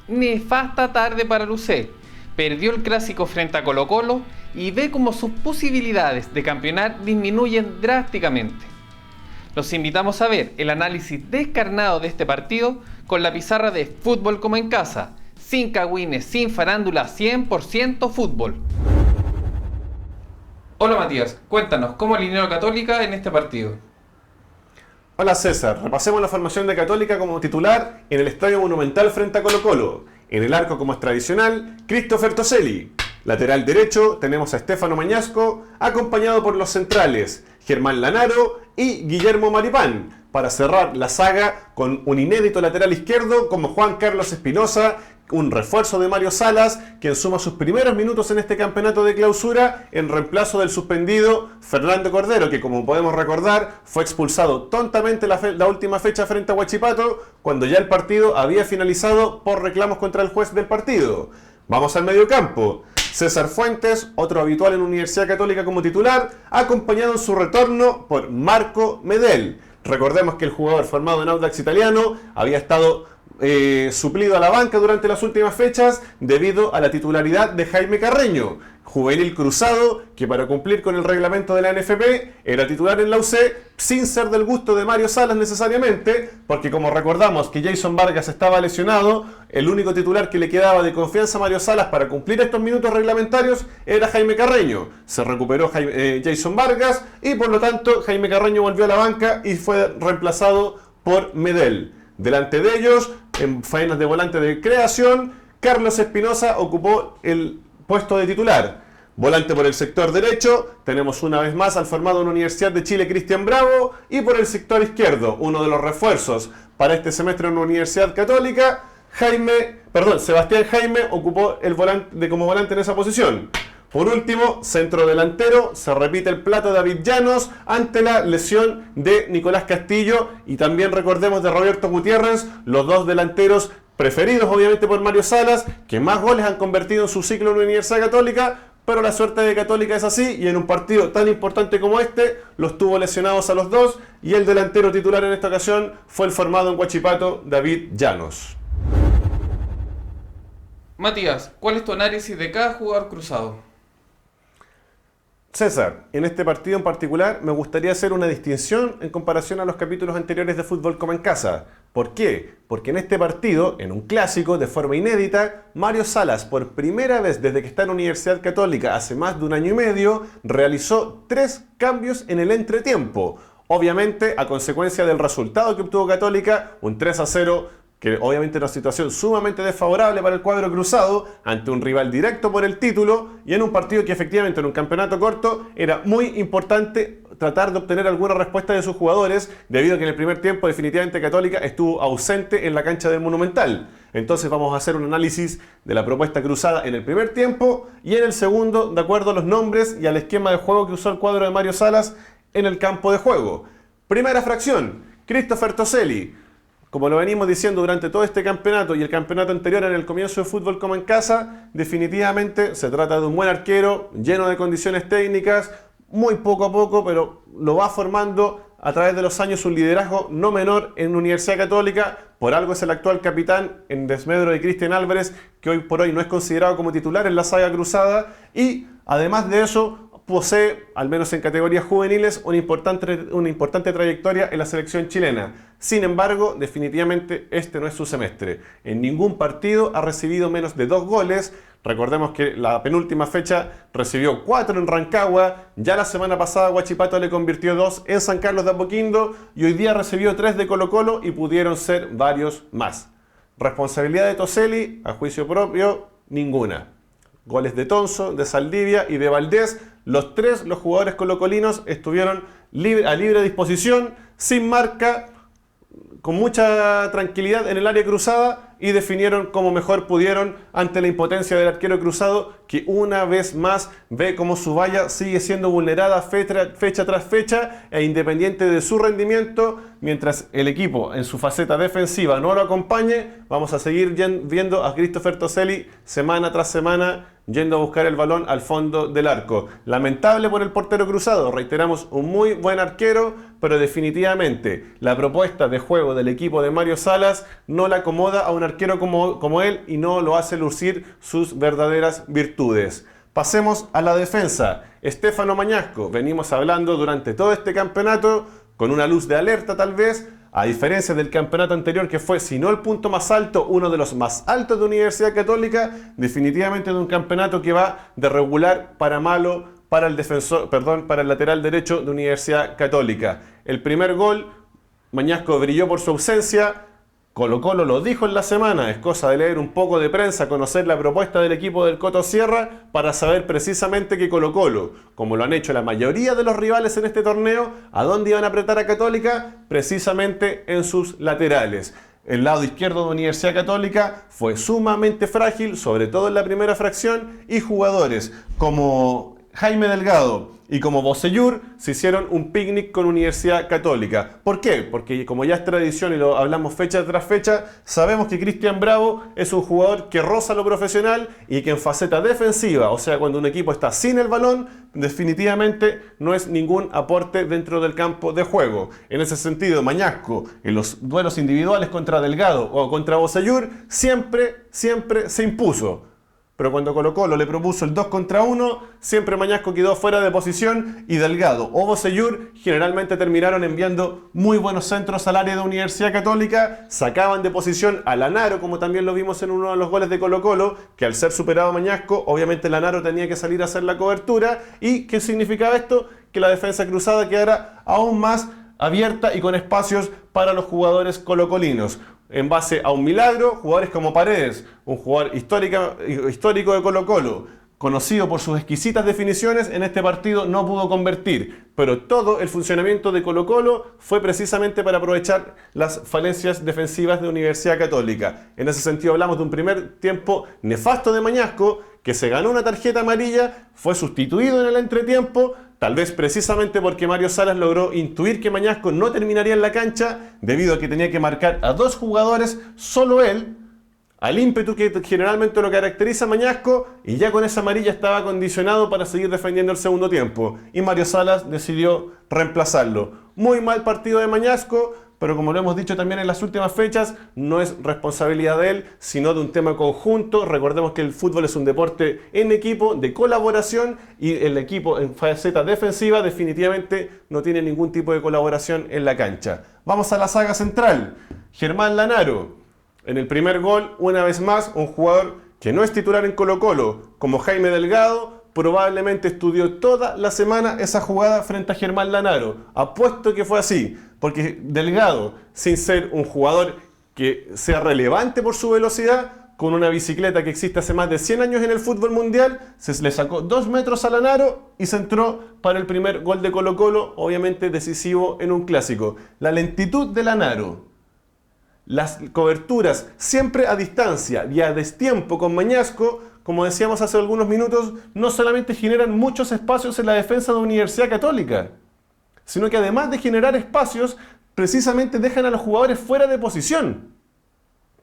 Nefasta tarde para Lucé. Perdió el clásico frente a Colo-Colo y ve cómo sus posibilidades de campeonar disminuyen drásticamente. Los invitamos a ver el análisis descarnado de este partido con la pizarra de Fútbol como en casa, sin cagüines, sin farándula, 100% fútbol. Hola Matías, cuéntanos, ¿cómo alineó Católica en este partido? Hola César, repasemos la formación de Católica como titular en el Estadio Monumental frente a Colo-Colo. En el arco, como es tradicional, Christopher Toselli. Lateral derecho tenemos a Stefano Mañasco, acompañado por los centrales Germán Lanaro y Guillermo Maripán, para cerrar la saga con un inédito lateral izquierdo como Juan Carlos Espinosa, un refuerzo de Mario Salas, quien suma sus primeros minutos en este campeonato de clausura en reemplazo del suspendido Fernando Cordero, que como podemos recordar fue expulsado tontamente la última fecha frente a Huachipato, cuando ya el partido había finalizado por reclamos contra el juez del partido. Vamos al mediocampo. César Fuentes, otro habitual en Universidad Católica como titular, acompañado en su retorno por Marco Medel. Recordemos que el jugador formado en Audax Italiano había estado suplido a la banca durante las últimas fechas debido a la titularidad de Jaime Carreño, juvenil cruzado que para cumplir con el reglamento de la NFP era titular en la UC sin ser del gusto de Mario Salas necesariamente, porque como recordamos que Jason Vargas estaba lesionado, el único titular que le quedaba de confianza a Mario Salas para cumplir estos minutos reglamentarios era Jaime Carreño. Se recuperó Jason Vargas y por lo tanto Jaime Carreño volvió a la banca y fue reemplazado por Medel. Delante de ellos, en faenas de volante de creación, Carlos Espinosa ocupó el puesto de titular. Volante por el sector derecho, tenemos una vez más al formado en Universidad de Chile Cristian Bravo, y por el sector izquierdo, uno de los refuerzos para este semestre en la Universidad Católica, Sebastián Jaime ocupó el volante como volante en esa posición. Por último, centro delantero, se repite el plato de David Llanos ante la lesión de Nicolás Castillo y también recordemos de Roberto Gutiérrez, los dos delanteros preferidos obviamente por Mario Salas, que más goles han convertido en su ciclo en la Universidad Católica, pero la suerte de Católica es así y en un partido tan importante como este, los tuvo lesionados a los dos y el delantero titular en esta ocasión fue el formado en Huachipato, David Llanos. Matías, ¿cuál es tu análisis de cada jugador cruzado? César, en este partido en particular me gustaría hacer una distinción en comparación a los capítulos anteriores de Fútbol como en casa. ¿Por qué? Porque en este partido, en un clásico, de forma inédita, Mario Salas, por primera vez desde que está en Universidad Católica hace más de un año y medio, realizó 3 cambios en el entretiempo. Obviamente, a consecuencia del resultado que obtuvo Católica, un 3-0, que obviamente era una situación sumamente desfavorable para el cuadro cruzado, ante un rival directo por el título, y en un partido que efectivamente en un campeonato corto era muy importante tratar de obtener alguna respuesta de sus jugadores, debido a que en el primer tiempo definitivamente Católica estuvo ausente en la cancha del Monumental. Entonces vamos a hacer un análisis de la propuesta cruzada en el primer tiempo, y en el segundo, de acuerdo a los nombres y al esquema de juego que usó el cuadro de Mario Salas en el campo de juego. Primera fracción, Christopher Toselli. Como lo venimos diciendo durante todo este campeonato y el campeonato anterior en el comienzo de Fútbol como en casa, definitivamente se trata de un buen arquero, lleno de condiciones técnicas, muy poco a poco, pero lo va formando a través de los años un liderazgo no menor en la Universidad Católica. Por algo es el actual capitán en desmedro de Cristian Álvarez, que hoy por hoy no es considerado como titular en la saga cruzada, y además de eso posee, al menos en categorías juveniles, una importante trayectoria en la selección chilena. Sin embargo, definitivamente este no es su semestre. En ningún partido ha recibido menos de 2 goles. Recordemos que la penúltima fecha recibió 4 en Rancagua, ya la semana pasada Huachipato le convirtió 2 en San Carlos de Apoquindo y hoy día recibió 3 de Colo-Colo y pudieron ser varios más. Responsabilidad de Toselli, a juicio propio, ninguna. Goles de Tonso, de Saldivia y de Valdés. Los jugadores colocolinos estuvieron a libre disposición, sin marca, con mucha tranquilidad en el área cruzada y definieron como mejor pudieron ante la impotencia del arquero cruzado, que una vez más ve como su valla sigue siendo vulnerada fecha tras fecha e independiente de su rendimiento. Mientras el equipo en su faceta defensiva no lo acompañe, vamos a seguir viendo a Christopher Toselli semana tras semana yendo a buscar el balón al fondo del arco. Lamentable por el portero cruzado, reiteramos, un muy buen arquero, pero definitivamente la propuesta de juego del equipo de Mario Salas no le acomoda a un arquero como él y no lo hace lucir sus verdaderas virtudes. Pasemos a la defensa. Stefano Mañasco, venimos hablando durante todo este campeonato con una luz de alerta tal vez, a diferencia del campeonato anterior que fue, si no el punto más alto, uno de los más altos de Universidad Católica, definitivamente de un campeonato que va de regular para malo para el lateral derecho de Universidad Católica. El primer gol, Mañasco brilló por su ausencia. Colo-Colo lo dijo en la semana, es cosa de leer un poco de prensa, conocer la propuesta del equipo del Coto Sierra para saber precisamente que Colo-Colo, como lo han hecho la mayoría de los rivales en este torneo, ¿a dónde iban a apretar a Católica? Precisamente en sus laterales. El lado izquierdo de Universidad Católica fue sumamente frágil, sobre todo en la primera fracción, y jugadores como Jaime Delgado y como Bocellur se hicieron un picnic con Universidad Católica. ¿Por qué? Porque como ya es tradición y lo hablamos fecha tras fecha, sabemos que Cristian Bravo es un jugador que roza lo profesional y que en faceta defensiva, o sea, cuando un equipo está sin el balón, definitivamente no es ningún aporte dentro del campo de juego. En ese sentido, Mañasco, en los duelos individuales contra Delgado o contra Bocellur, siempre se impuso. Pero cuando Colo-Colo le propuso el 2 contra 1, siempre Mañasco quedó fuera de posición y Delgado o Bocellur generalmente terminaron enviando muy buenos centros al área de Universidad Católica, sacaban de posición a Lanaro, como también lo vimos en uno de los goles de Colo-Colo, que al ser superado Mañasco, obviamente Lanaro tenía que salir a hacer la cobertura. ¿Y qué significaba esto? Que la defensa cruzada quedara aún más abierta y con espacios para los jugadores colocolinos. En base a un milagro, jugadores como Paredes, un jugador histórico de Colo-Colo, conocido por sus exquisitas definiciones, en este partido no pudo convertir. Pero todo el funcionamiento de Colo-Colo fue precisamente para aprovechar las falencias defensivas de Universidad Católica. En ese sentido hablamos de un primer tiempo nefasto de Mañasco, que se ganó una tarjeta amarilla, fue sustituido en el entretiempo, tal vez precisamente porque Mario Salas logró intuir que Mañasco no terminaría en la cancha debido a que tenía que marcar a dos jugadores, solo él, al ímpetu que generalmente lo caracteriza a Mañasco, y ya con esa amarilla estaba condicionado para seguir defendiendo el segundo tiempo. Y Mario Salas decidió reemplazarlo. Muy mal partido de Mañasco, pero como lo hemos dicho también en las últimas fechas, no es responsabilidad de él, sino de un tema conjunto. Recordemos que el fútbol es un deporte en equipo, de colaboración, y el equipo en faceta defensiva definitivamente no tiene ningún tipo de colaboración en la cancha. Vamos a la saga central. Germán Lanaro. En el primer gol, una vez más, un jugador que no es titular en Colo-Colo, como Jaime Delgado, probablemente estudió toda la semana esa jugada frente a Germán Lanaro. Apuesto que fue así, porque Delgado, sin ser un jugador que sea relevante por su velocidad, con una bicicleta que existe hace más de 100 años en el fútbol mundial, se le sacó 2 metros a Lanaro y se entró para el primer gol de Colo-Colo, obviamente decisivo en un clásico. La lentitud de Lanaro, las coberturas siempre a distancia y a destiempo con Mañasco, como decíamos hace algunos minutos, no solamente generan muchos espacios en la defensa de Universidad Católica, sino que además de generar espacios, precisamente dejan a los jugadores fuera de posición.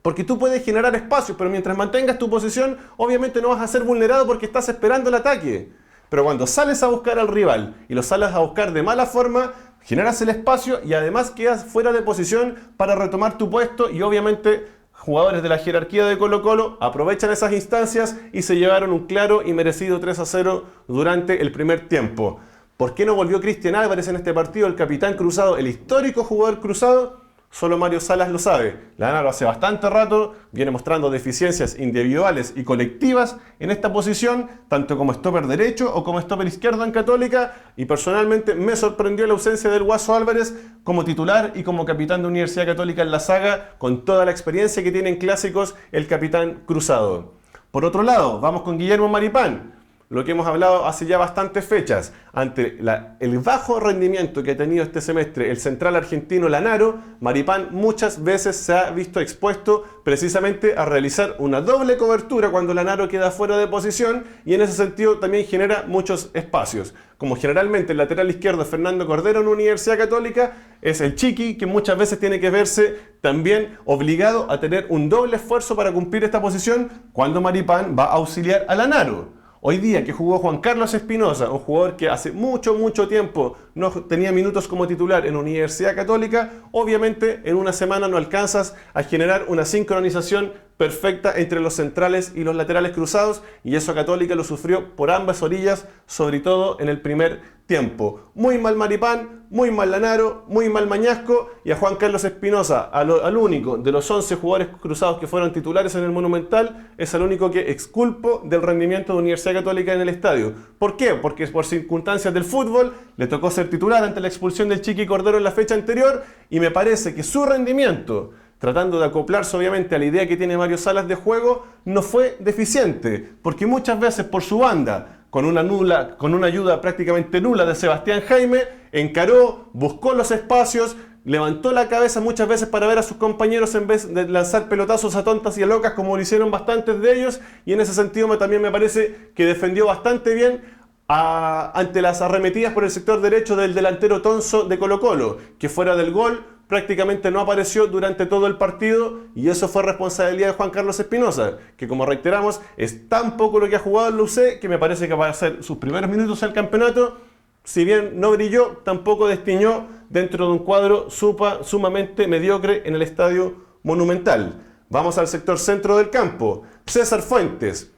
Porque tú puedes generar espacios, pero mientras mantengas tu posición, obviamente no vas a ser vulnerado porque estás esperando el ataque. Pero cuando sales a buscar al rival y lo sales a buscar de mala forma, generas el espacio y además quedas fuera de posición para retomar tu puesto, y obviamente jugadores de la jerarquía de Colo-Colo aprovechan esas instancias y se llevaron un claro y merecido 3-0 durante el primer tiempo. ¿Por qué no volvió Cristian Álvarez en este partido, el capitán cruzado, el histórico jugador cruzado? Solo Mario Salas lo sabe. Lanaro hace bastante rato viene mostrando deficiencias individuales y colectivas en esta posición, tanto como stopper derecho o como stopper izquierdo en Católica, y personalmente me sorprendió la ausencia del Guaso Álvarez como titular y como capitán de Universidad Católica en la saga, con toda la experiencia que tiene en clásicos el capitán cruzado. Por otro lado, vamos con Guillermo Maripán. lo que hemos hablado hace ya bastantes fechas. Ante el bajo rendimiento que ha tenido este semestre el central argentino Lanaro, Maripán muchas veces se ha visto expuesto precisamente a realizar una doble cobertura cuando Lanaro queda fuera de posición, y en ese sentido también genera muchos espacios. Como generalmente el lateral izquierdo Fernando Cordero en Universidad Católica, es el Chiqui que muchas veces tiene que verse también obligado a tener un doble esfuerzo para cumplir esta posición cuando Maripán va a auxiliar a Lanaro. Hoy día que jugó Juan Carlos Espinosa, un jugador que hace mucho tiempo no tenía minutos como titular en Universidad Católica, obviamente en una semana no alcanzas a generar una sincronización perfecta entre los centrales y los laterales cruzados, y eso Católica lo sufrió por ambas orillas, sobre todo en el primer tiempo. Muy mal Maripán, muy mal Lanaro, muy mal Mañasco, y a Juan Carlos Espinosa, al único de los 11 jugadores cruzados que fueron titulares en el Monumental, es el único que exculpo del rendimiento de Universidad Católica en el estadio. ¿Por qué? Porque por circunstancias del fútbol le tocó ser titular ante la expulsión del Chiqui Cordero en la fecha anterior, y me parece que su rendimiento, tratando de acoplarse obviamente a la idea que tiene Mario Salas de juego, no fue deficiente, porque muchas veces por su banda, con una ayuda prácticamente nula de Sebastián Jaime, encaró, buscó los espacios, levantó la cabeza muchas veces para ver a sus compañeros en vez de lanzar pelotazos a tontas y a locas como lo hicieron bastantes de ellos, y en ese sentido también me parece que defendió bastante bien ante las arremetidas por el sector derecho del delantero Tonso de Colo-Colo, que fuera del gol prácticamente no apareció durante todo el partido, y eso fue responsabilidad de Juan Carlos Espinosa, que como reiteramos es tan poco lo que ha jugado en la UC que me parece que va a ser sus primeros minutos al campeonato, si bien no brilló, tampoco destiñó dentro de un cuadro sumamente mediocre en el Estadio Monumental. Vamos al sector centro del campo. César Fuentes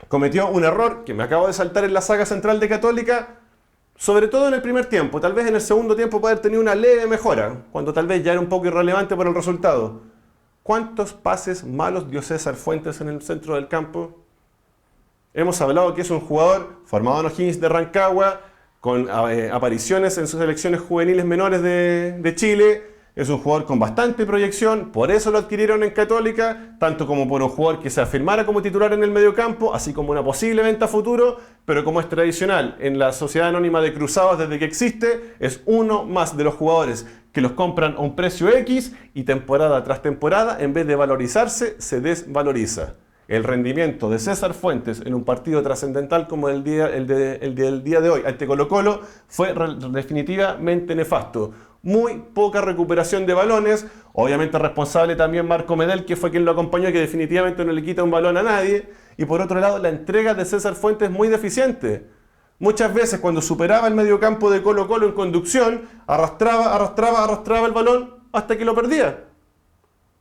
cometió un error que me acabo de saltar en la saga central de Católica, sobre todo en el primer tiempo. Tal vez en el segundo tiempo puede haber tenido una leve mejora, cuando tal vez ya era un poco irrelevante por el resultado. ¿Cuántos pases malos dio César Fuentes en el centro del campo? Hemos hablado que es un jugador formado en O'Higgins de Rancagua, con apariciones en sus selecciones juveniles menores de Chile. Es un jugador con bastante proyección, por eso lo adquirieron en Católica, tanto como por un jugador que se afirmara como titular en el mediocampo, así como una posible venta a futuro, pero como es tradicional en la Sociedad Anónima de Cruzados desde que existe, es uno más de los jugadores que los compran a un precio X y temporada tras temporada, en vez de valorizarse, se desvaloriza. El rendimiento de César Fuentes en un partido trascendental como el del día de hoy ante Colo-Colo fue definitivamente nefasto. Muy poca recuperación de balones, obviamente responsable también Marco Medel, que fue quien lo acompañó, que definitivamente no le quita un balón a nadie. Y por otro lado, la entrega de César Fuentes es muy deficiente. Muchas veces cuando superaba el mediocampo de Colo-Colo en conducción, arrastraba el balón hasta que lo perdía.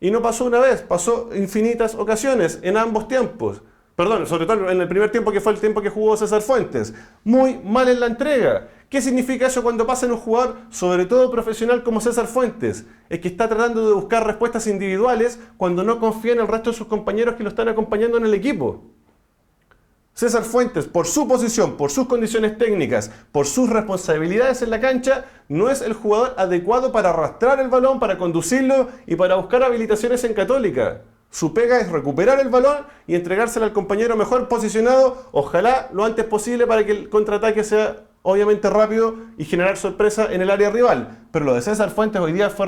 Y no pasó una vez, pasó infinitas ocasiones en ambos tiempos. Perdón, sobre todo en el primer tiempo, que fue el tiempo que jugó César Fuentes. Muy mal en la entrega. ¿Qué significa eso cuando pasa en un jugador, sobre todo profesional como César Fuentes? Es que está tratando de buscar respuestas individuales cuando no confía en el resto de sus compañeros que lo están acompañando en el equipo. César Fuentes, por su posición, por sus condiciones técnicas, por sus responsabilidades en la cancha, no es el jugador adecuado para arrastrar el balón, para conducirlo y para buscar habilitaciones en Católica. Su pega es recuperar el balón y entregárselo al compañero mejor posicionado, ojalá lo antes posible, para que el contraataque sea obviamente rápido y generar sorpresa en el área rival. Pero lo de César Fuentes hoy día fue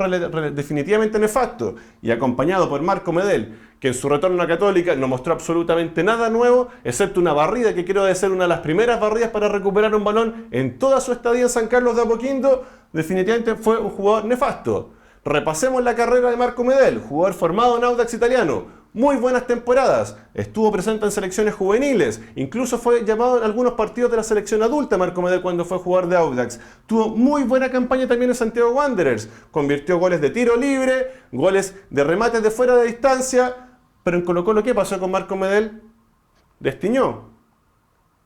definitivamente nefasto, y acompañado por Marco Medel, que en su retorno a Católica no mostró absolutamente nada nuevo, excepto una barrida que creo de ser una de las primeras barridas para recuperar un balón en toda su estadía en San Carlos de Apoquindo. Definitivamente fue un jugador nefasto. Repasemos la carrera de Marco Medel, jugador formado en Audax Italiano. Muy buenas temporadas, estuvo presente en selecciones juveniles, incluso fue llamado en algunos partidos de la selección adulta Marco Medel cuando fue jugador de Audax. Tuvo muy buena campaña también en Santiago Wanderers, convirtió goles de tiro libre, goles de remates de fuera de distancia, pero en Colo-Colo, ¿qué pasó con Marco Medel? Destiñó.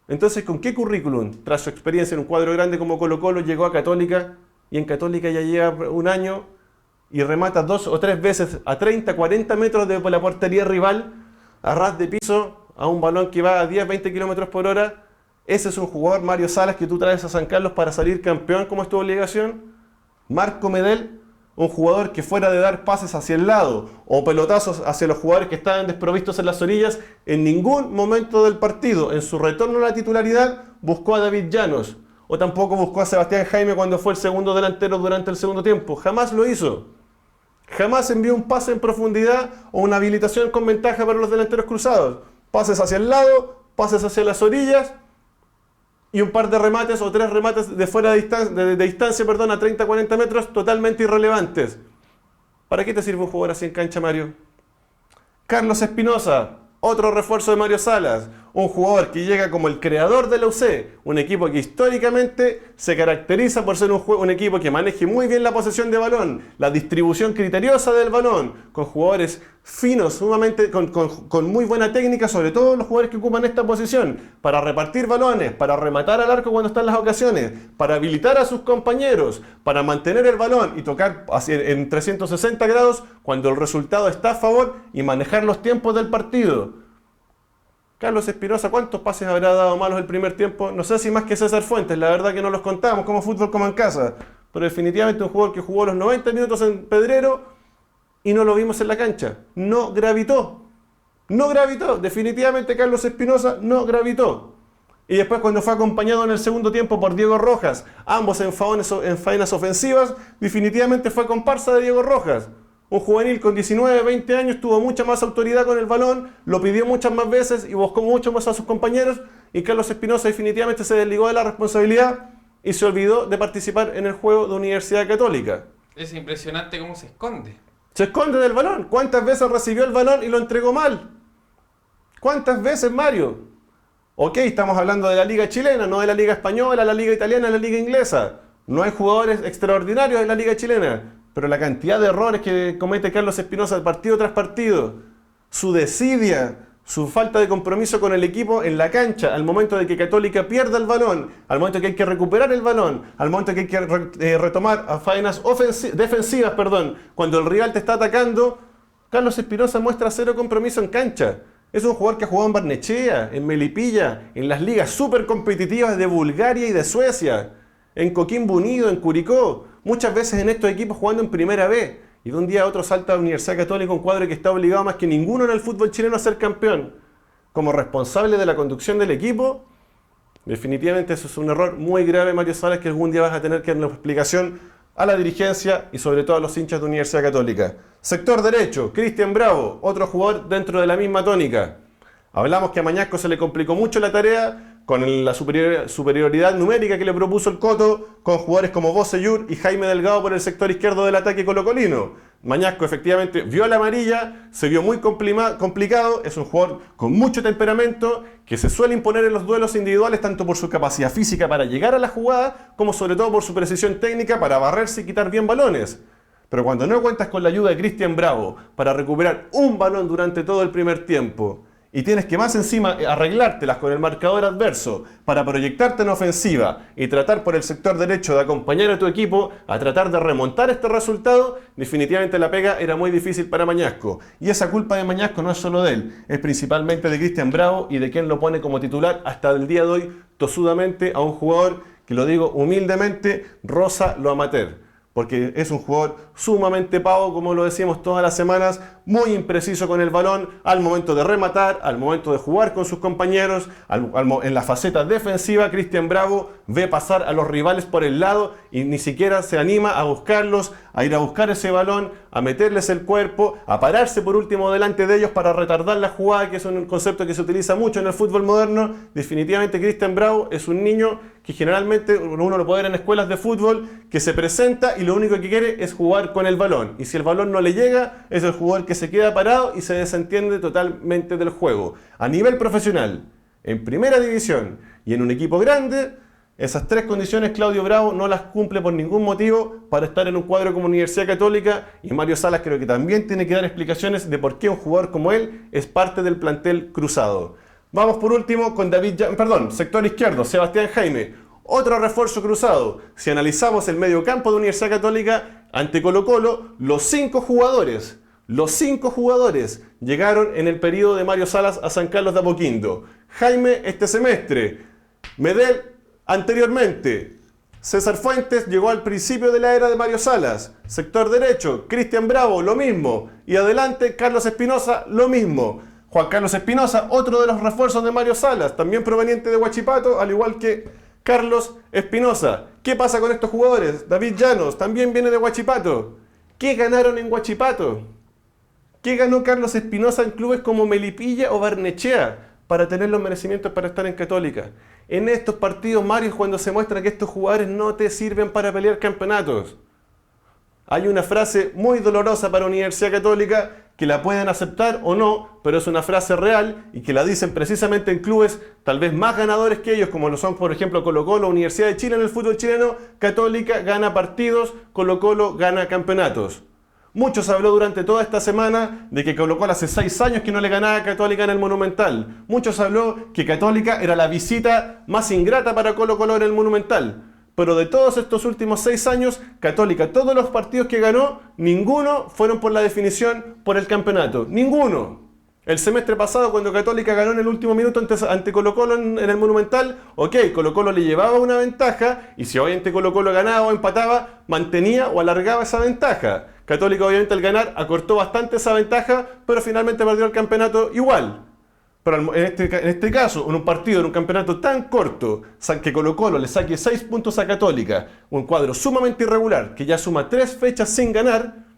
Entonces, ¿con qué currículum, tras su experiencia en un cuadro grande como Colo-Colo, llegó a Católica, y en Católica ya lleva un año y remata 2 o 3 veces a 30, 40 metros de la portería rival, a ras de piso, a un balón que va a 10, 20 kilómetros por hora? Ese es un jugador, Mario Salas, que tú traes a San Carlos para salir campeón como es tu obligación. Marco Medel, un jugador que fuera de dar pases hacia el lado o pelotazos hacia los jugadores que estaban desprovistos en las orillas, en ningún momento del partido, en su retorno a la titularidad, buscó a David Llanos, o tampoco buscó a Sebastián Jaime cuando fue el segundo delantero durante el segundo tiempo. Jamás lo hizo. Jamás envió un pase en profundidad o una habilitación con ventaja para los delanteros cruzados. Pases hacia el lado, pases hacia las orillas y un par de remates o 3 remates de fuera de distancia, a 30-40 metros, totalmente irrelevantes. ¿Para qué te sirve un jugador así en cancha, Mario? Carlos Espinosa, otro refuerzo de Mario Salas, un jugador que llega como el creador de la UC, un equipo que históricamente se caracteriza por ser un equipo que maneje muy bien la posesión de balón, la distribución criteriosa del balón, con jugadores finos, sumamente con muy buena técnica, sobre todo los jugadores que ocupan esta posición, para repartir balones, para rematar al arco cuando están las ocasiones, para habilitar a sus compañeros, para mantener el balón y tocar en 360 grados cuando el resultado está a favor y manejar los tiempos del partido. Carlos Espinosa, ¿cuántos pases habrá dado malos el primer tiempo? No sé si más que César Fuentes, la verdad que no los contamos, como fútbol como en casa. Pero definitivamente un jugador que jugó los 90 minutos en Pedrero y no lo vimos en la cancha. No gravitó. No gravitó. Definitivamente Carlos Espinosa no gravitó. Y después cuando fue acompañado en el segundo tiempo por Diego Rojas, ambos en faenas ofensivas, definitivamente fue comparsa de Diego Rojas. Un juvenil con 19, 20 años tuvo mucha más autoridad con el balón, lo pidió muchas más veces y buscó mucho más a sus compañeros, y Carlos Espinosa definitivamente se desligó de la responsabilidad y se olvidó de participar en el juego de Universidad Católica. Es impresionante cómo se esconde. Se esconde del balón. ¿Cuántas veces recibió el balón y lo entregó mal? ¿Cuántas veces, Mario? Ok, estamos hablando de la liga chilena, no de la liga española, la liga italiana, la liga inglesa. No hay jugadores extraordinarios en la liga chilena. Pero la cantidad de errores que comete Carlos Espinosa partido tras partido, su desidia, su falta de compromiso con el equipo en la cancha, al momento de que Católica pierda el balón, al momento que hay que recuperar el balón, al momento que hay que retomar a faenas defensivas, cuando el rival te está atacando, Carlos Espinosa muestra cero compromiso en cancha. Es un jugador que ha jugado en Barnechea, en Melipilla, en las ligas súper competitivas de Bulgaria y de Suecia, en Coquimbo Unido, en Curicó, muchas veces en estos equipos jugando en Primera B, y de un día a otro salta a la Universidad Católica, un cuadro que está obligado más que ninguno en el fútbol chileno a ser campeón. Como responsable de la conducción del equipo, definitivamente eso es un error muy grave, Mario Salas, que algún día vas a tener que dar una explicación a la dirigencia y sobre todo a los hinchas de Universidad Católica. Sector derecho, Cristian Bravo, otro jugador dentro de la misma tónica. Hablamos que a Mañasco se le complicó mucho la tarea con la superioridad numérica que le propuso el Coto, con jugadores como Bocellur y Jaime Delgado por el sector izquierdo del ataque colocolino. Mañasco efectivamente vio la amarilla, se vio muy complicado, es un jugador con mucho temperamento, que se suele imponer en los duelos individuales tanto por su capacidad física para llegar a la jugada, como sobre todo por su precisión técnica para barrerse y quitar bien balones. Pero cuando no cuentas con la ayuda de Cristian Bravo para recuperar un balón durante todo el primer tiempo, y tienes que más encima arreglártelas con el marcador adverso para proyectarte en ofensiva y tratar por el sector derecho de acompañar a tu equipo a tratar de remontar este resultado, definitivamente la pega era muy difícil para Mañasco. Y esa culpa de Mañasco no es solo de él, es principalmente de Cristian Bravo y de quien lo pone como titular hasta el día de hoy tosudamente a un jugador que, lo digo humildemente, roza lo amateur. Porque es un jugador sumamente pavo, como lo decimos todas las semanas, muy impreciso con el balón, al momento de rematar, al momento de jugar con sus compañeros, en la faceta defensiva, Cristian Bravo ve pasar a los rivales por el lado y ni siquiera se anima a buscarlos, a ir a buscar ese balón, a meterles el cuerpo, a pararse por último delante de ellos para retardar la jugada, que es un concepto que se utiliza mucho en el fútbol moderno. Definitivamente Cristian Bravo es un niño que generalmente uno lo puede ver en escuelas de fútbol, que se presenta y lo único que quiere es jugar con el balón. Y si el balón no le llega, es el jugador que se queda parado y se desentiende totalmente del juego. A nivel profesional, en primera división y en un equipo grande, esas tres condiciones Claudio Bravo no las cumple por ningún motivo para estar en un cuadro como Universidad Católica, y Mario Salas creo que también tiene que dar explicaciones de por qué un jugador como él es parte del plantel cruzado. Vamos por último con sector izquierdo, Sebastián Jaime, otro refuerzo cruzado. Si analizamos el mediocampo de Universidad Católica ante Colo-Colo, los cinco jugadores llegaron en el periodo de Mario Salas a San Carlos de Apoquindo. Jaime este semestre, Medel anteriormente, César Fuentes llegó al principio de la era de Mario Salas. Sector derecho, Cristian Bravo, lo mismo. Y adelante, Carlos Espinosa, lo mismo. Juan Carlos Espinosa, otro de los refuerzos de Mario Salas, también proveniente de Huachipato, al igual que Carlos Espinosa. ¿Qué pasa con estos jugadores? David Llanos, también viene de Huachipato. ¿Qué ganaron en Huachipato? ¿Qué ganó Carlos Espinosa en clubes como Melipilla o Barnechea para tener los merecimientos para estar en Católica? En estos partidos, Mario, es cuando se muestra que estos jugadores no te sirven para pelear campeonatos. Hay una frase muy dolorosa para Universidad Católica, que la pueden aceptar o no, pero es una frase real y que la dicen precisamente en clubes tal vez más ganadores que ellos, como lo son por ejemplo Colo-Colo, Universidad de Chile en el fútbol chileno. Católica gana partidos, Colo-Colo gana campeonatos. Mucho se habló durante toda esta semana de que Colo-Colo hace 6 años que no le ganaba a Católica en el Monumental. Mucho se habló que Católica era la visita más ingrata para Colo-Colo en el Monumental. Pero de todos estos últimos 6 años, Católica, todos los partidos que ganó, ninguno fueron por la definición por el campeonato. Ninguno. El semestre pasado, cuando Católica ganó en el último minuto ante Colo-Colo en el Monumental, ok, Colo-Colo le llevaba una ventaja, y si obviamente Colo-Colo ganaba o empataba, mantenía o alargaba esa ventaja. Católica obviamente al ganar acortó bastante esa ventaja, pero finalmente perdió el campeonato igual. Pero en este caso, en un partido, en un campeonato tan corto, que Colo-Colo le saque 6 puntos a Católica, un cuadro sumamente irregular, que ya suma 3 fechas sin ganar,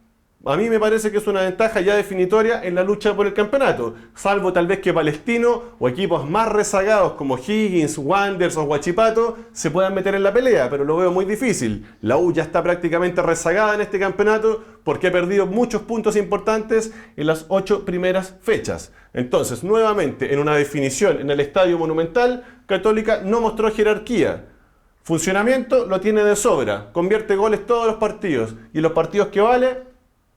a mí me parece que es una ventaja ya definitoria en la lucha por el campeonato, salvo tal vez que Palestino o equipos más rezagados como Higgins, Wanderers o Huachipato se puedan meter en la pelea, pero lo veo muy difícil. La U ya está prácticamente rezagada en este campeonato porque ha perdido muchos puntos importantes en las 8 primeras fechas. Entonces, nuevamente, en una definición en el Estadio Monumental, Católica no mostró jerarquía. Funcionamiento lo tiene de sobra, convierte goles todos los partidos, y los partidos que vale,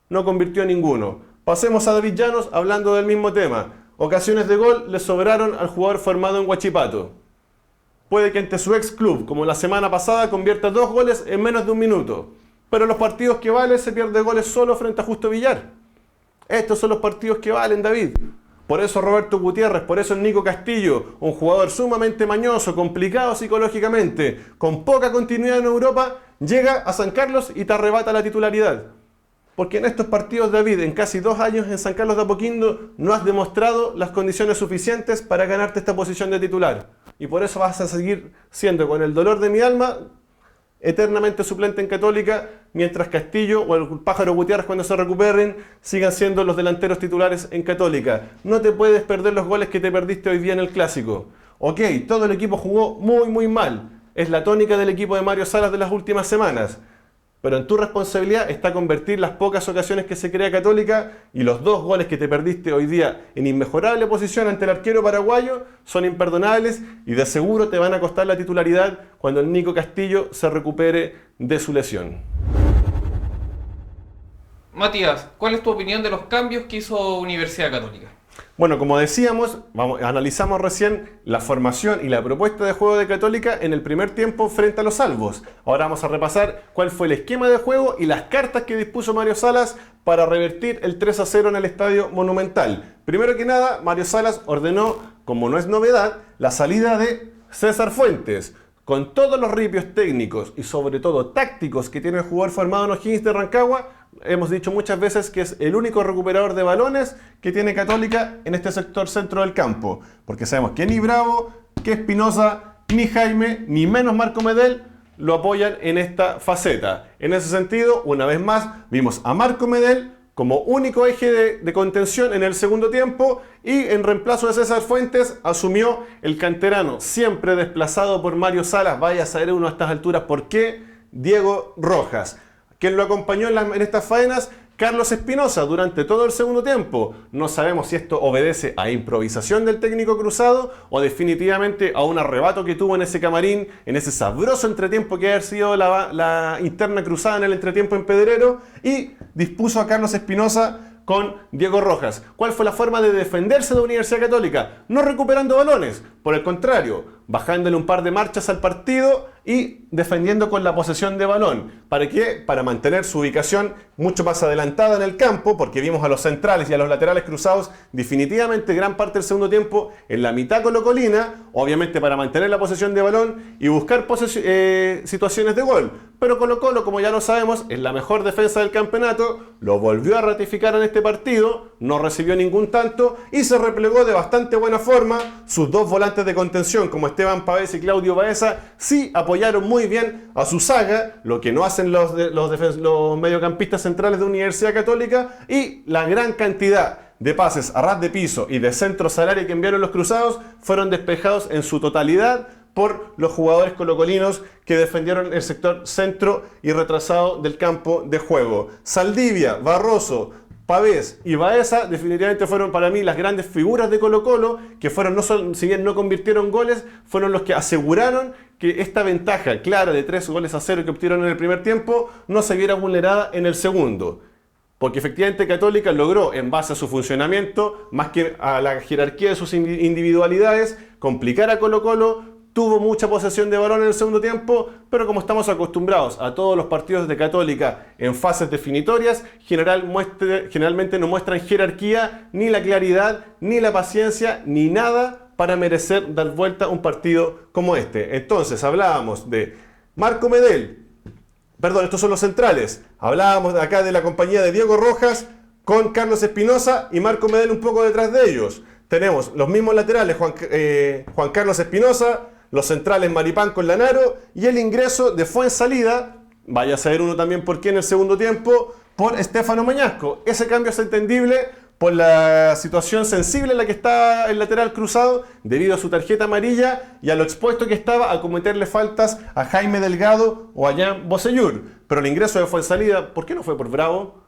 no convirtió ninguno. Pasemos a David Llanos hablando del mismo tema. Ocasiones de gol le sobraron al jugador formado en Huachipato. Puede que ante su ex club, como la semana pasada, convierta 2 goles en menos de un minuto. Pero los partidos que vale se pierde goles solo frente a Justo Villar. Estos son los partidos que valen, David. Por eso Roberto Gutiérrez, por eso el Nico Castillo, un jugador sumamente mañoso, complicado psicológicamente, con poca continuidad en Europa, llega a San Carlos y te arrebata la titularidad. Porque en estos partidos, David, en casi 2 años en San Carlos de Apoquindo, no has demostrado las condiciones suficientes para ganarte esta posición de titular. Y por eso vas a seguir siendo, con el dolor de mi alma, eternamente suplente en Católica, mientras Castillo o el Pájaro Gutiérrez, cuando se recuperen, sigan siendo los delanteros titulares en Católica. No te puedes perder los goles que te perdiste hoy día en el Clásico. Ok, todo el equipo jugó muy mal. Es la tónica del equipo de Mario Salas de las últimas semanas. Pero en tu responsabilidad está convertir las pocas ocasiones que se crea Católica, y los 2 goles que te perdiste hoy día en inmejorable posición ante el arquero paraguayo son imperdonables y de seguro te van a costar la titularidad cuando el Nico Castillo se recupere de su lesión. Matías, ¿cuál es tu opinión de los cambios que hizo Universidad Católica? Bueno, como decíamos, analizamos recién la formación y la propuesta de juego de Católica en el primer tiempo frente a los Albos. Ahora vamos a repasar cuál fue el esquema de juego y las cartas que dispuso Mario Salas para revertir el 3-0 en el Estadio Monumental. Primero que nada, Mario Salas ordenó, como no es novedad, la salida de César Fuentes. Con todos los ripios técnicos y sobre todo tácticos que tiene el jugador formado en O'Higgins de Rancagua, hemos dicho muchas veces que es el único recuperador de balones que tiene Católica en este sector centro del campo. Porque sabemos que ni Bravo, que Espinosa, ni Jaime, ni menos Marco Medel lo apoyan en esta faceta. En ese sentido, una vez más, vimos a Marco Medel como único eje de contención en el segundo tiempo, y en reemplazo de César Fuentes asumió el canterano, siempre desplazado por Mario Salas. Vaya a saber uno a estas alturas por qué, Diego Rojas. Quien lo acompañó en estas faenas, Carlos Espinosa, durante todo el segundo tiempo. No sabemos si esto obedece a improvisación del técnico cruzado o definitivamente a un arrebato que tuvo en ese camarín, en ese sabroso entretiempo que ha sido la interna cruzada en el entretiempo en Pedrero, y dispuso a Carlos Espinosa con Diego Rojas. ¿Cuál fue la forma de defenderse de Universidad Católica? No recuperando balones, por el contrario, bajándole un par de marchas al partido y defendiendo con la posesión de balón. ¿Para qué? Para mantener su ubicación mucho más adelantada en el campo, porque vimos a los centrales y a los laterales cruzados definitivamente gran parte del segundo tiempo en la mitad colocolina, obviamente para mantener la posesión de balón y buscar situaciones de gol. Pero Colo-Colo, como ya lo sabemos, es la mejor defensa del campeonato, lo volvió a ratificar en este partido, no recibió ningún tanto y se replegó de bastante buena forma. Sus dos volantes de contención, como Esteban Pavés y Claudio Baeza, sí apoyaron muy bien a su saga, lo que no hacen los mediocampistas centrales de Universidad Católica, y la gran cantidad de pases a ras de piso y de centros al área que enviaron los cruzados fueron despejados en su totalidad por los jugadores colocolinos que defendieron el sector centro y retrasado del campo de juego. Saldivia, Barroso, Pavés y Baeza definitivamente fueron para mí las grandes figuras de Colo-Colo, que fueron, no solo, si bien no convirtieron goles, fueron los que aseguraron que esta ventaja clara de 3-0 que obtuvieron en el primer tiempo no se viera vulnerada en el segundo. Porque efectivamente Católica logró, en base a su funcionamiento, más que a la jerarquía de sus individualidades, complicar a Colo-Colo. Tuvo mucha posesión de balón en el segundo tiempo, pero como estamos acostumbrados a todos los partidos de Católica en fases definitorias, generalmente no muestran jerarquía, ni la claridad, ni la paciencia, ni nada para merecer dar vuelta a un partido como este. Entonces hablábamos de Marco Medel, perdón, estos son los centrales, hablábamos acá de la compañía de Diego Rojas con Carlos Espinosa y Marco Medel un poco detrás de ellos. Tenemos los mismos laterales, Juan Carlos Espinosa, los centrales Maripán con Lanaro y el ingreso de Fuenzalida, vaya a saber uno también por qué en el segundo tiempo, por Estefano Mañasco. Ese cambio es entendible por la situación sensible en la que está el lateral cruzado debido a su tarjeta amarilla y a lo expuesto que estaba a cometerle faltas a Jaime Delgado o a Jan Bosellur. Pero el ingreso de Fuenzalida, ¿por qué no fue por Bravo?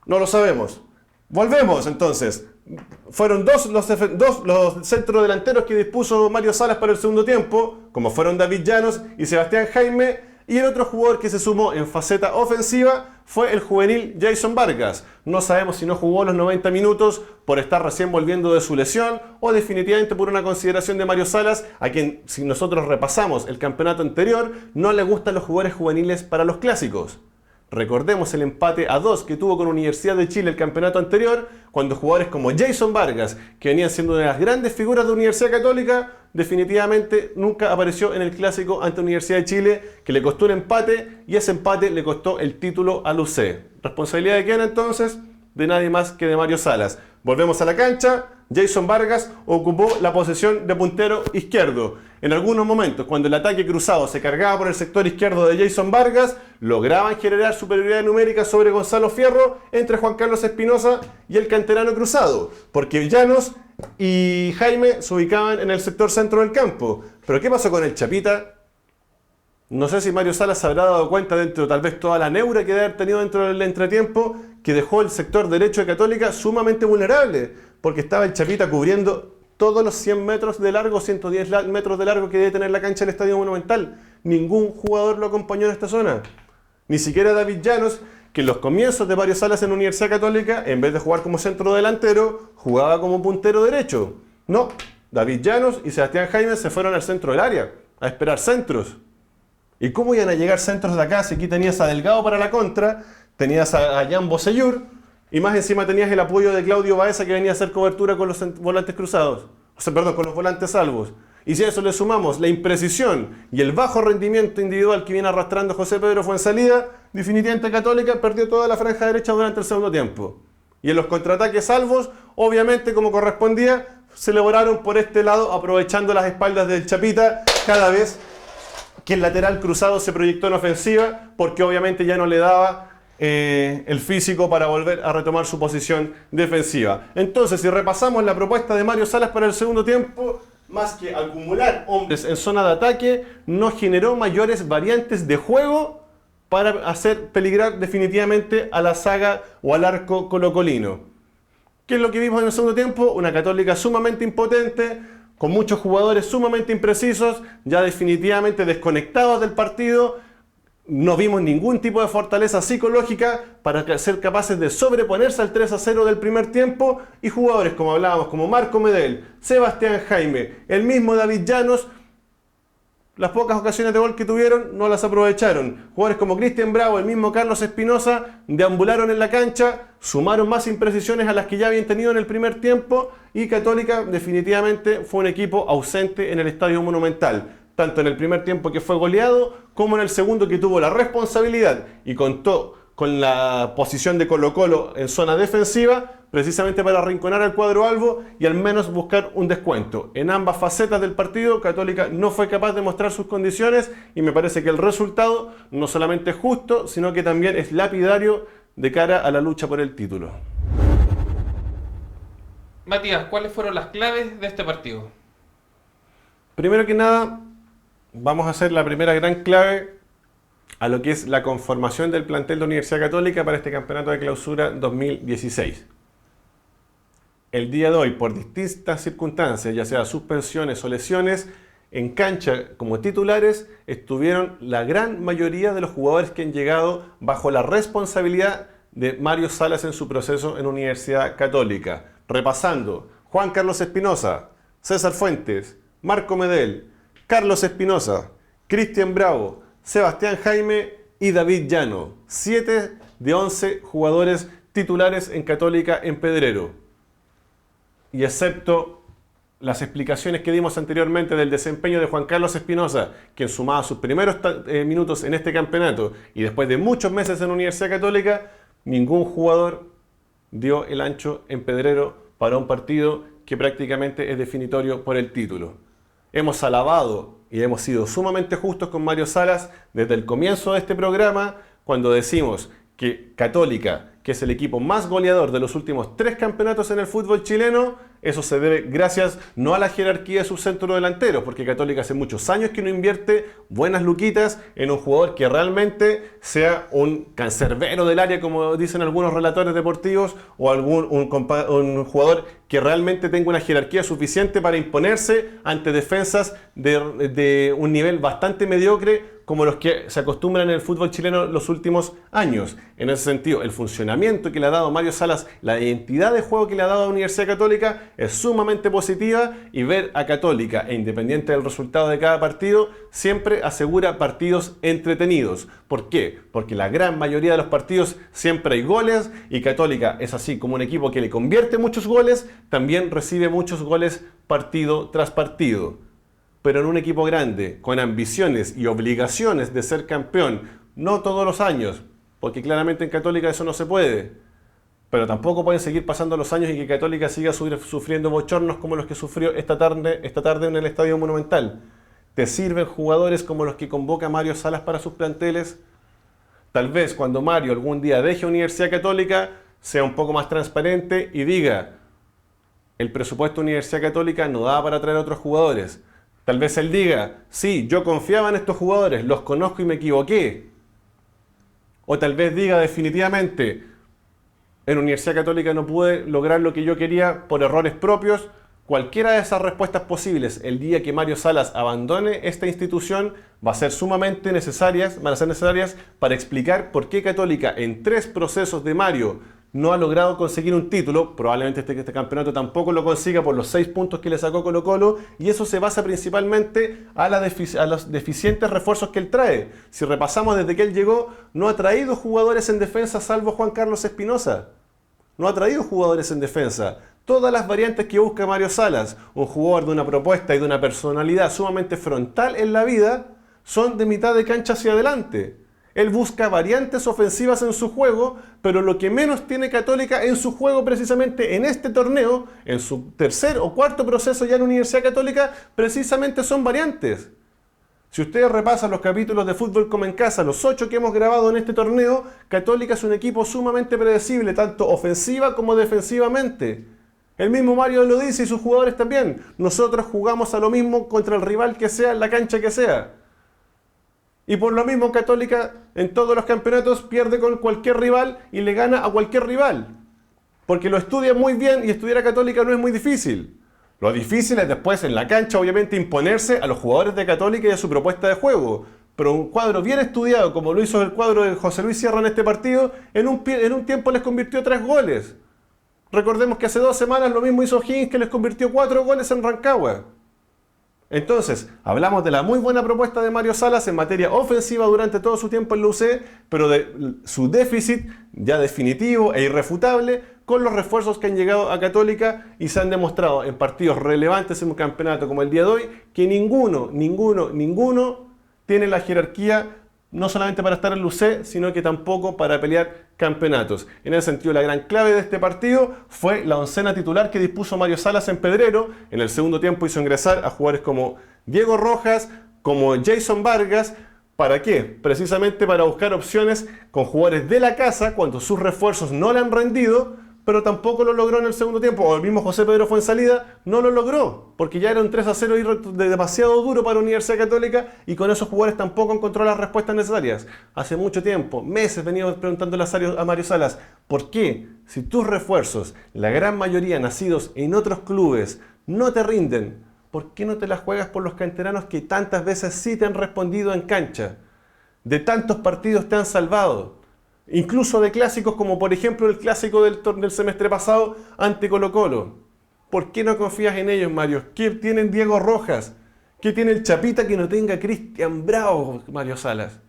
No lo sabemos. Volvemos entonces. Fueron dos los centrodelanteros que dispuso Mario Salas para el segundo tiempo, como fueron David Llanos y Sebastián Jaime, y el otro jugador que se sumó en faceta ofensiva fue el juvenil Jason Vargas. No sabemos si no jugó los 90 minutos por estar recién volviendo de su lesión o definitivamente por una consideración de Mario Salas, a quien, si nosotros repasamos el campeonato anterior, no le gustan los jugadores juveniles para los clásicos. Recordemos el empate a 2 que tuvo con Universidad de Chile el campeonato anterior, cuando jugadores como Jason Vargas, que venían siendo una de las grandes figuras de Universidad Católica, definitivamente nunca apareció en el clásico ante Universidad de Chile, que le costó un empate y ese empate le costó el título a UC. ¿Responsabilidad de quién entonces? De nadie más que de Mario Salas. Volvemos a la cancha. Jason Vargas ocupó la posición de puntero izquierdo. En algunos momentos, cuando el ataque cruzado se cargaba por el sector izquierdo de Jason Vargas, lograban generar superioridad numérica sobre Gonzalo Fierro entre Juan Carlos Espinosa y el canterano cruzado, porque Llanos y Jaime se ubicaban en el sector centro del campo. ¿Pero qué pasó con el Chapita? No sé si Mario Salas se habrá dado cuenta, dentro tal vez toda la neura que debe haber tenido dentro del entretiempo, que dejó el sector derecho de Católica sumamente vulnerable, porque estaba el Chapita cubriendo todos los 100 metros de largo, 110 metros de largo que debe tener la cancha del Estadio Monumental. Ningún jugador lo acompañó en esta zona. Ni siquiera David Llanos, que en los comienzos de Mario Salas en Universidad Católica, en vez de jugar como centro delantero, jugaba como puntero derecho. No, David Llanos y Sebastián Jaime se fueron al centro del área, a esperar centros. ¿Y cómo iban a llegar centros de acá si aquí tenías a Delgado para la contra, tenías a Jan Bosellur y más encima tenías el apoyo de Claudio Baeza que venía a hacer cobertura con los volantes cruzados? O sea, perdón, con los volantes salvos. Y si a eso le sumamos la imprecisión y el bajo rendimiento individual que viene arrastrando José Pedro Fuenzalida, definitivamente Católica perdió toda la franja derecha durante el segundo tiempo. Y en los contraataques salvos, obviamente como correspondía, se elaboraron por este lado aprovechando las espaldas del Chapita cada vez que el lateral cruzado se proyectó en ofensiva, porque obviamente ya no le daba el físico para volver a retomar su posición defensiva. Entonces, si repasamos la propuesta de Mario Salas para el segundo tiempo, más que acumular hombres en zona de ataque, no generó mayores variantes de juego para hacer peligrar definitivamente a la saga o al arco colocolino. ¿Qué es lo que vimos en el segundo tiempo? Una Católica sumamente impotente, con muchos jugadores sumamente imprecisos, ya definitivamente desconectados del partido. No vimos ningún tipo de fortaleza psicológica para ser capaces de sobreponerse al 3-0 del primer tiempo, y jugadores como hablábamos, como Marco Medel, Sebastián Jaime, el mismo David Llanos, las pocas ocasiones de gol que tuvieron no las aprovecharon. Jugadores como Cristian Bravo, el mismo Carlos Espinosa, deambularon en la cancha, sumaron más imprecisiones a las que ya habían tenido en el primer tiempo y Católica definitivamente fue un equipo ausente en el Estadio Monumental. Tanto en el primer tiempo que fue goleado, como en el segundo que tuvo la responsabilidad y contó con la posición de Colo-Colo en zona defensiva, precisamente para arrinconar al cuadro albo y al menos buscar un descuento. En ambas facetas del partido, Católica no fue capaz de mostrar sus condiciones y me parece que el resultado no solamente es justo, sino que también es lapidario de cara a la lucha por el título. Matías, ¿cuáles fueron las claves de este partido? Primero que nada, vamos a hacer la primera gran clave a lo que es la conformación del plantel de Universidad Católica para este campeonato de clausura 2016. El día de hoy, por distintas circunstancias, ya sea suspensiones o lesiones, en cancha como titulares estuvieron la gran mayoría de los jugadores que han llegado bajo la responsabilidad de Mario Salas en su proceso en Universidad Católica. Repasando, Juan Carlos Espinosa, César Fuentes, Marco Medel, Carlos Espinosa, Cristian Bravo, Sebastián Jaime y David Llano. 7 de 11 jugadores titulares en Católica en Pedrero. Y excepto las explicaciones que dimos anteriormente del desempeño de Juan Carlos Espinosa, quien sumaba sus primeros minutos en este campeonato y después de muchos meses en Universidad Católica, ningún jugador dio el ancho en Pedrero para un partido que prácticamente es definitorio por el título. Hemos alabado y hemos sido sumamente justos con Mario Salas desde el comienzo de este programa, cuando decimos que Católica, que es el equipo más goleador de los últimos 3 campeonatos en el fútbol chileno, eso se debe gracias no a la jerarquía de sus centrodelanteros, porque Católica hace muchos años que no invierte buenas luquitas en un jugador que realmente sea un cancerbero del área, como dicen algunos relatores deportivos, o un jugador que realmente tenga una jerarquía suficiente para imponerse ante defensas de un nivel bastante mediocre, como los que se acostumbran en el fútbol chileno los últimos años. En ese sentido, el funcionamiento que le ha dado Mario Salas, la identidad de juego que le ha dado a la Universidad Católica es sumamente positiva, y ver a Católica, e independiente del resultado de cada partido, siempre asegura partidos entretenidos. ¿Por qué? Porque la gran mayoría de los partidos siempre hay goles, y Católica es así como un equipo que le convierte muchos goles, también recibe muchos goles partido tras partido. Pero en un equipo grande, con ambiciones y obligaciones de ser campeón, no todos los años, porque claramente en Católica eso no se puede, pero tampoco pueden seguir pasando los años y que Católica siga sufriendo bochornos como los que sufrió esta tarde en el Estadio Monumental. ¿Te sirven jugadores como los que convoca Mario Salas para sus planteles? Tal vez cuando Mario algún día deje Universidad Católica sea un poco más transparente y diga: el presupuesto de Universidad Católica no da para traer otros jugadores. Tal vez él diga: sí, yo confiaba en estos jugadores, los conozco y me equivoqué. O tal vez diga definitivamente: en Universidad Católica no pude lograr lo que yo quería por errores propios. Cualquiera de esas respuestas posibles, el día que Mario Salas abandone esta institución, van a ser necesarias para explicar por qué Católica en 3 procesos de Mario no ha logrado conseguir un título. Probablemente este campeonato tampoco lo consiga por los 6 puntos que le sacó Colo-Colo, y eso se basa principalmente a los deficientes refuerzos que él trae. Si repasamos, desde que él llegó, no ha traído jugadores en defensa salvo Juan Carlos Espinosa. No ha traído jugadores en defensa. Todas las variantes que busca Mario Salas, un jugador de una propuesta y de una personalidad sumamente frontal en la vida, son de mitad de cancha hacia adelante. Él busca variantes ofensivas en su juego, pero lo que menos tiene Católica en su juego precisamente en este torneo, en su 3er o 4º proceso ya en Universidad Católica, precisamente son variantes. Si ustedes repasan los capítulos de Fútbol Como en Casa, los 8 que hemos grabado en este torneo, Católica es un equipo sumamente predecible, tanto ofensiva como defensivamente. El mismo Mario lo dice y sus jugadores también. Nosotros jugamos a lo mismo contra el rival que sea, en la cancha que sea. Y por lo mismo Católica en todos los campeonatos pierde con cualquier rival y le gana a cualquier rival. Porque lo estudia muy bien, y estudiar a Católica no es muy difícil. Lo difícil es después en la cancha, obviamente, imponerse a los jugadores de Católica y a su propuesta de juego. Pero un cuadro bien estudiado, como lo hizo el cuadro de José Luis Sierra en este partido, en un tiempo les convirtió 3 goles. Recordemos que hace 2 semanas lo mismo hizo Higgins, que les convirtió 4 goles en Rancagua. Entonces, hablamos de la muy buena propuesta de Mario Salas en materia ofensiva durante todo su tiempo en la UC, pero de su déficit ya definitivo e irrefutable con los refuerzos que han llegado a Católica y se han demostrado en partidos relevantes en un campeonato como el día de hoy que ninguno tiene la jerarquía no solamente para estar en la UC, sino que tampoco para pelear campeonatos. En ese sentido, la gran clave de este partido fue la oncena titular que dispuso Mario Salas en Pedrero. En el segundo tiempo hizo ingresar a jugadores como Diego Rojas, como Jason Vargas. ¿Para qué? Precisamente para buscar opciones con jugadores de la casa cuando sus refuerzos no le han rendido, pero tampoco lo logró en el segundo tiempo. O el mismo José Pedro Fuenzalida no lo logró, porque ya era un 3-0 demasiado duro para la Universidad Católica y con esos jugadores tampoco encontró las respuestas necesarias. Hace mucho tiempo, meses, veníamos preguntándole a Mario Salas, ¿por qué? Si tus refuerzos, la gran mayoría nacidos en otros clubes, no te rinden, ¿por qué no te las juegas por los canteranos que tantas veces sí te han respondido en cancha? De tantos partidos te han salvado. Incluso de clásicos como por ejemplo el clásico del semestre pasado ante Colo-Colo. ¿Por qué no confías en ellos, Mario? ¿Qué tienen Diego Rojas? ¿Qué tiene el Chapita que no tenga Cristian Bravo, Mario Salas?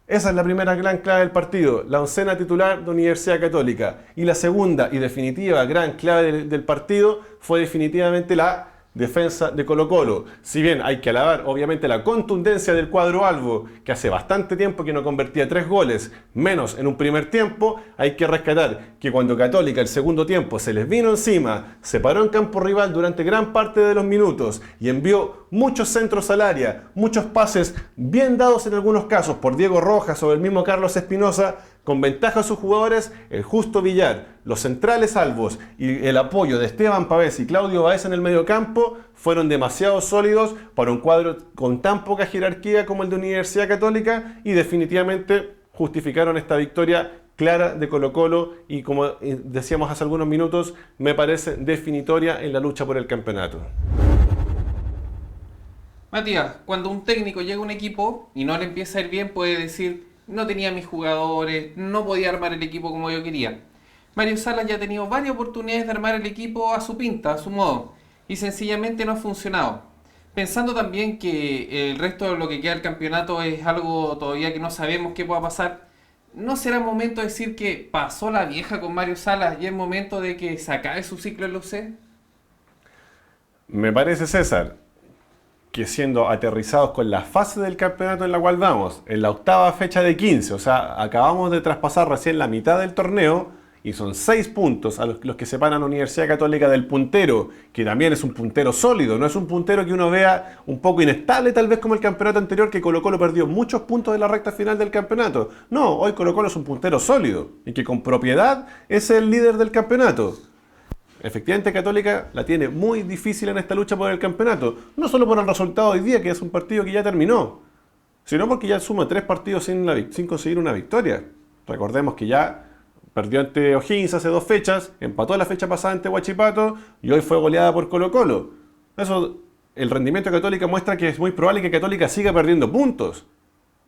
Esa es la primera gran clave del partido, la oncena titular de Universidad Católica. Y la segunda y definitiva gran clave del partido fue definitivamente la defensa de Colo-Colo. Si bien hay que alabar obviamente la contundencia del cuadro albo, que hace bastante tiempo que no convertía 3 goles, menos en un primer tiempo, hay que rescatar que cuando Católica el segundo tiempo se les vino encima, se paró en campo rival durante gran parte de los minutos y envió muchos centros al área, muchos pases bien dados en algunos casos por Diego Rojas o el mismo Carlos Espinosa, con ventaja a sus jugadores, el Justo Villar, los centrales albos y el apoyo de Esteban Pavés y Claudio Baez en el mediocampo fueron demasiado sólidos para un cuadro con tan poca jerarquía como el de Universidad Católica y definitivamente justificaron esta victoria clara de Colo-Colo y como decíamos hace algunos minutos, me parece definitoria en la lucha por el campeonato. Matías, cuando un técnico llega a un equipo y no le empieza a ir bien, puede decir: no tenía mis jugadores, no podía armar el equipo como yo quería. Mario Salas ya ha tenido varias oportunidades de armar el equipo a su pinta, a su modo, y sencillamente no ha funcionado. Pensando también que el resto de lo que queda del campeonato es algo todavía que no sabemos qué pueda pasar, ¿no será momento de decir que pasó la vieja con Mario Salas y es momento de que se acabe su ciclo en la UC? Me parece, César, que siendo aterrizados con la fase del campeonato en la cual vamos, en la octava fecha de 15, o sea, acabamos de traspasar recién la mitad del torneo y son 6 puntos a los que separan a la Universidad Católica del puntero, que también es un puntero sólido, no es un puntero que uno vea un poco inestable tal vez como el campeonato anterior, que Colo-Colo perdió muchos puntos en la recta final del campeonato. No, hoy Colo-Colo es un puntero sólido y que con propiedad es el líder del campeonato. Efectivamente, Católica la tiene muy difícil en esta lucha por el campeonato. No solo por el resultado de hoy día, que es un partido que ya terminó, sino porque ya suma 3 partidos sin conseguir una victoria. Recordemos que ya perdió ante O'Higgins hace 2 fechas, empató la fecha pasada ante Huachipato y hoy fue goleada por Colo-Colo. Eso, el rendimiento de Católica muestra que es muy probable que Católica siga perdiendo puntos.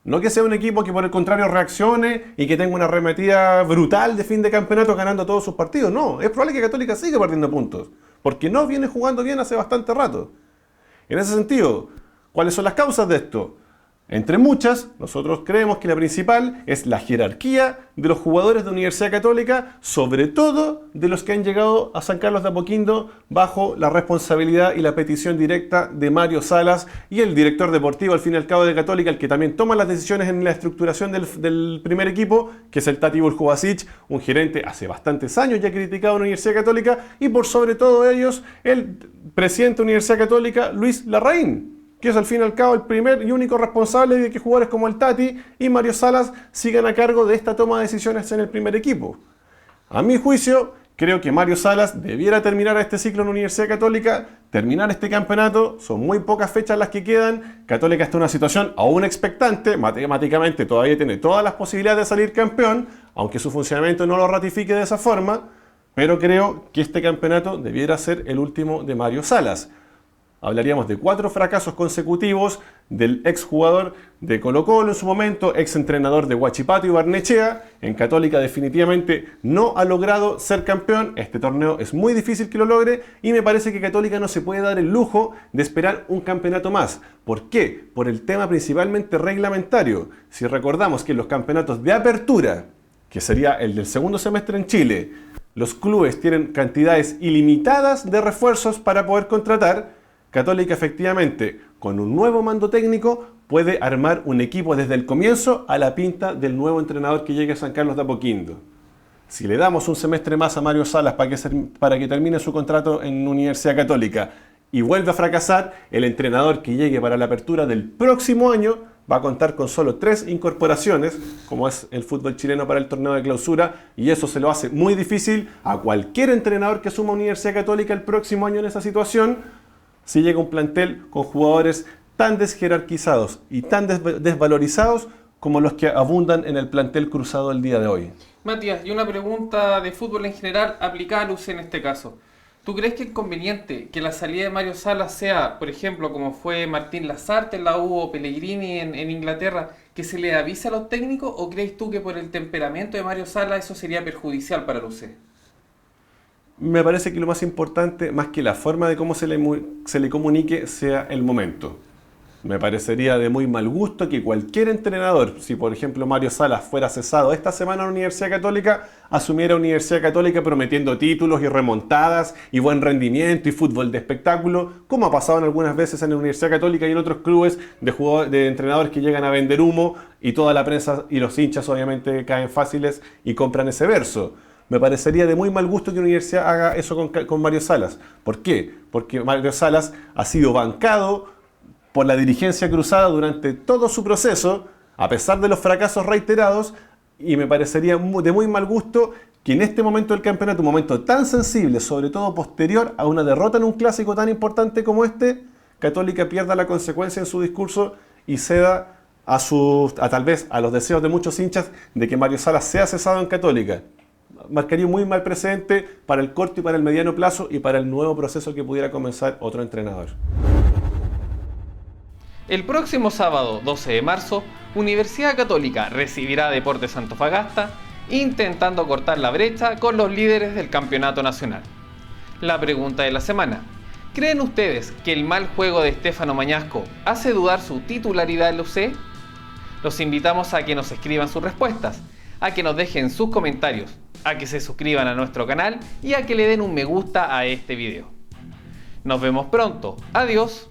No que sea un equipo que por el contrario reaccione y que tenga una arremetida brutal de fin de campeonato ganando todos sus partidos. No, es probable que Católica siga perdiendo puntos, porque no viene jugando bien hace bastante rato. En ese sentido, ¿cuáles son las causas de esto? Entre muchas, nosotros creemos que la principal es la jerarquía de los jugadores de Universidad Católica, sobre todo de los que han llegado a San Carlos de Apoquindo bajo la responsabilidad y la petición directa de Mario Salas y el director deportivo al fin y al cabo de Católica, el que también toma las decisiones en la estructuración del primer equipo, que es el Tati Buljubasic, un gerente hace bastantes años ya criticado en la Universidad Católica, y por sobre todo ellos, el presidente de la Universidad Católica, Luis Larraín, que es al fin y al cabo el primer y único responsable de que jugadores como el Tati y Mario Salas sigan a cargo de esta toma de decisiones en el primer equipo. A mi juicio, creo que Mario Salas debiera terminar este ciclo en la Universidad Católica, terminar este campeonato. Son muy pocas fechas las que quedan. Católica está en una situación aún expectante, matemáticamente todavía tiene todas las posibilidades de salir campeón, aunque su funcionamiento no lo ratifique de esa forma, pero creo que este campeonato debiera ser el último de Mario Salas. Hablaríamos de 4 fracasos consecutivos del exjugador de Colo-Colo en su momento, exentrenador de Huachipato y Barnechea. En Católica definitivamente no ha logrado ser campeón. Este torneo es muy difícil que lo logre y me parece que Católica no se puede dar el lujo de esperar un campeonato más. ¿Por qué? Por el tema principalmente reglamentario. Si recordamos que en los campeonatos de apertura, que sería el del segundo semestre en Chile, los clubes tienen cantidades ilimitadas de refuerzos para poder contratar, Católica efectivamente, con un nuevo mando técnico, puede armar un equipo desde el comienzo a la pinta del nuevo entrenador que llegue a San Carlos de Apoquindo. Si le damos un semestre más a Mario Salas para que termine su contrato en Universidad Católica y vuelve a fracasar, el entrenador que llegue para la apertura del próximo año va a contar con solo 3 incorporaciones, como es el fútbol chileno para el torneo de clausura, y eso se lo hace muy difícil a cualquier entrenador que asuma Universidad Católica el próximo año en esa situación, si llega un plantel con jugadores tan desjerarquizados y tan desvalorizados como los que abundan en el plantel cruzado el día de hoy. Matías, y una pregunta de fútbol en general aplicada a UC en este caso. ¿Tú crees que es conveniente que la salida de Mario Salas sea, por ejemplo, como fue Martín Lazarte en la U o Pellegrini en Inglaterra, que se le avise a los técnicos, o crees tú que por el temperamento de Mario Salas eso sería perjudicial para el UC? Me parece que lo más importante, más que la forma de cómo se le comunique, sea el momento. Me parecería de muy mal gusto que cualquier entrenador, si por ejemplo Mario Salas fuera cesado esta semana en la Universidad Católica, asumiera Universidad Católica prometiendo títulos y remontadas y buen rendimiento y fútbol de espectáculo, como ha pasado en algunas veces en la Universidad Católica y en otros clubes de entrenadores que llegan a vender humo y toda la prensa y los hinchas obviamente caen fáciles y compran ese verso. Me parecería de muy mal gusto que una universidad haga eso con Mario Salas. ¿Por qué? Porque Mario Salas ha sido bancado por la dirigencia cruzada durante todo su proceso, a pesar de los fracasos reiterados, y me parecería de muy mal gusto que en este momento del campeonato, un momento tan sensible, sobre todo posterior a una derrota en un clásico tan importante como este, Católica pierda la consecuencia en su discurso y ceda tal vez a los deseos de muchos hinchas de que Mario Salas sea cesado en Católica. Marcaría un muy mal precedente para el corto y para el mediano plazo y para el nuevo proceso que pudiera comenzar otro entrenador. El próximo sábado 12 de marzo, Universidad Católica recibirá a Deportes Antofagasta, intentando cortar la brecha con los líderes del campeonato nacional. La pregunta de la semana: ¿creen ustedes que el mal juego de Stefano Mañasco hace dudar su titularidad en la UC? Los invitamos a que nos escriban sus respuestas, a que nos dejen sus comentarios, a que se suscriban a nuestro canal y a que le den un me gusta a este video. Nos vemos pronto. Adiós.